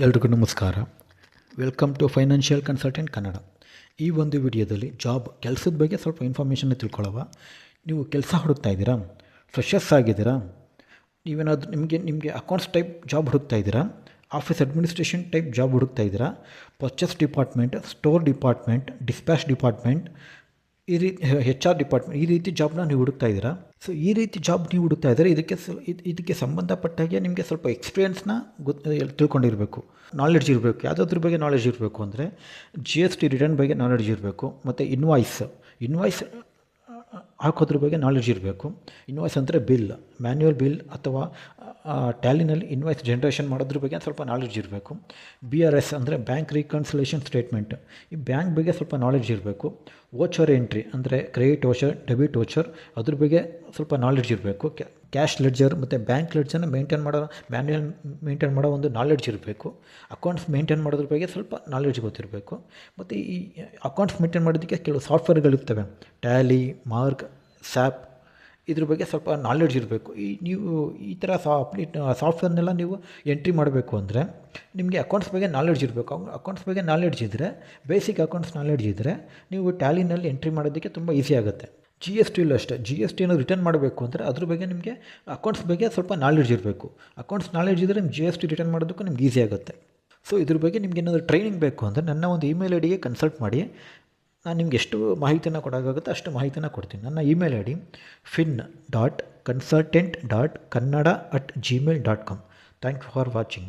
ಎಲ್ರಿಗೂ ನಮಸ್ಕಾರ. Welcome to financial consultant Kannada. ಈ ಒಂದು ವಿಡಿಯೋದಲ್ಲಿ ಕೆಲಸದ ಬಗ್ಗೆ ಸ್ವಲ್ಪ ಇನ್ಫಾರ್ಮೇಷನ್ನ ತಿಳ್ಕೊಳ್ಳೋವ. ನೀವು ಕೆಲಸ ಹುಡುಕ್ತಾ ಇದ್ದೀರಾ, ಫ್ರೆಶರ್ಸ್ ಆಗಿದ್ದೀರಾ, ನೀವೇನಾದರೂ ನಿಮಗೆ ಅಕೌಂಟ್ಸ್ ಟೈಪ್ ಜಾಬ್ ಹುಡುಕ್ತಾ ಇದ್ದೀರಾ, ಆಫೀಸ್ ಅಡ್ಮಿನಿಸ್ಟ್ರೇಷನ್ ಟೈಪ್ ಜಾಬ್ ಹುಡುಕ್ತಾ ಇದ್ದೀರಾ, purchase department, store department, dispatch department, ಈ ರೀತಿ HR ಡಿಪಾರ್ಟ್ಮೆಂಟ್, ಈ ರೀತಿ ಜಾಬ್ನ ನೀವು ಹುಡುಕ್ತಾ ಇದ್ದೀರಾ. ಸೊ ಈ ರೀತಿ ಜಾಬ್ ನೀವು ಹುಡುಕ್ತಾ ಇದ್ದರೆ ಇದಕ್ಕೆ ಸಂಬಂಧಪಟ್ಟಾಗೆ ನಿಮಗೆ ಸ್ವಲ್ಪ ಎಕ್ಸ್ಪೀರಿಯೆನ್ಸ್ನ ತಿಳ್ಕೊಂಡಿರಬೇಕು, ನಾಲೆಡ್ಜ್ ಇರಬೇಕು. ಯಾವುದಾದ್ರ ಬಗ್ಗೆ ನಾಲೆಡ್ಜ್ ಇರಬೇಕು ಅಂದರೆ GST ರಿಟರ್ನ್ ಬಗ್ಗೆ ನಾಲೆಡ್ಜ್ ಇರಬೇಕು, ಮತ್ತು ಇನ್ವಾಯ್ಸ್ ಹಾಕೋದ್ರ ಬಗ್ಗೆ ನಾಲೆಡ್ಜ್ ಇರಬೇಕು. ಇನ್ವಾಯ್ಸ್ ಅಂದರೆ ಬಿಲ್, ಮ್ಯಾನ್ಯುವಲ್ ಬಿಲ್ ಅಥವಾ ಟ್ಯಾಲಿನಲ್ಲಿ ಇನ್ವಾಯ್ಸ್ ಜನ್ರೇಷನ್ ಮಾಡೋದ್ರ ಬಗ್ಗೆ ಸ್ವಲ್ಪ ನಾಲೆಡ್ಜ್ ಇರಬೇಕು. BRS ಅಂದರೆ ಬ್ಯಾಂಕ್ ರೀಕನ್ಸಿಲೇಷನ್ ಸ್ಟೇಟ್ಮೆಂಟ್, ಈ ಬ್ಯಾಂಕ್ ಬಗ್ಗೆ ಸ್ವಲ್ಪ ನಾಲೆಡ್ಜ್ ಇರಬೇಕು. ವೋಚರ್ ಎಂಟ್ರಿ ಅಂದರೆ ಕ್ರೆಡಿಟ್ ವೋಚರ್, ಡೆಬಿಟ್ ವೋಚರ್, ಅದ್ರ ಬಗ್ಗೆ ಸ್ವಲ್ಪ ನಾಲೆಡ್ಜ್ ಇರಬೇಕು. ಕ್ಯಾಶ್ ಲೆಡ್ಜರ್ ಮತ್ತು ಬ್ಯಾಂಕ್ ಲೆಡ್ಜರ್ನ ಮೇಂಟೈನ್ ಮಾಡೋ ಒಂದು ನಾಲೆಡ್ಜ್ ಇರಬೇಕು. ಅಕೌಂಟ್ಸ್ ಮೇಂಟೈನ್ ಮಾಡೋದ್ರ ಬಗ್ಗೆ ಸ್ವಲ್ಪ ನಾಲೆಡ್ಜ್ ಗೊತ್ತಿರಬೇಕು. ಮತ್ತು ಈ ಅಕೌಂಟ್ಸ್ ಮೇಂಟೈನ್ ಮಾಡೋದಕ್ಕೆ ಕೆಲವು ಸಾಫ್ಟ್ವೇರ್ಗಳಿರ್ತವೆ, ಟ್ಯಾಲಿ, ಮಾರ್ಕ್, SAP, ಇದ್ರ ಬಗ್ಗೆ ಸ್ವಲ್ಪ ನಾಲೆಡ್ಜ್ ಇರಬೇಕು. ನೀವು ಈ ಥರ ಸಾಫ್ಟ್ವೇರ್ನೆಲ್ಲ ನೀವು ಎಂಟ್ರಿ ಮಾಡಬೇಕು ಅಂದರೆ ನಿಮಗೆ ಅಕೌಂಟ್ಸ್ ಬಗ್ಗೆ ನಾಲೆಡ್ಜ್ ಇರಬೇಕು. ಅಕೌಂಟ್ಸ್ ಬಗ್ಗೆ ನಾಲೆಡ್ಜ್ ಇದ್ದರೆ, ಬೇಸಿಕ್ ಅಕೌಂಟ್ಸ್ ನಾಲೆಡ್ಜ್ ಇದ್ದರೆ ನೀವು ಟ್ಯಾಲಿನಲ್ಲಿ ಎಂಟ್ರಿ ಮಾಡೋದಕ್ಕೆ ತುಂಬ ಈಸಿ ಆಗುತ್ತೆ. GSTಲೂ ಅಷ್ಟೇ, GSTನ ರಿಟರ್ನ್ ಮಾಡಬೇಕು ಅಂದರೆ ಅದ್ರ ಬಗ್ಗೆ ನಿಮಗೆ ಅಕೌಂಟ್ಸ್ ಬಗ್ಗೆ ಸ್ವಲ್ಪ ನಾಲೆಡ್ಜ್ ಇರಬೇಕು. ಅಕೌಂಟ್ಸ್ ನಾಲೆಡ್ಜ್ ಇದ್ದರೆ ನಿಮ್ಗೆ GST ರಿಟರ್ನ್ ಮಾಡೋದಕ್ಕೂ ನಿಮ್ಗೆ ಈಸಿ ಆಗುತ್ತೆ. ಸೊ ಇದ್ರ ಬಗ್ಗೆ ನಿಮ್ಗೆ ಏನಾದರೂ ಟ್ರೈನಿಂಗ್ ಬೇಕು ಅಂದರೆ ನನ್ನ ಒಂದು ಇಮೇಲ್ ಐಡಿಗೆ ಕನ್ಸಲ್ಟ್ ಮಾಡಿ. ನಾನು ನಿಮ್ಗೆ ಎಷ್ಟು ಮಾಹಿತಿನ ಕೊಡೋಕ್ಕಾಗುತ್ತೆ ಅಷ್ಟು ಮಾಹಿತಿನ ಕೊಡ್ತೀನಿ. ನನ್ನ email ID fin.consultant.kannada@gmail.com. Thank you for watching.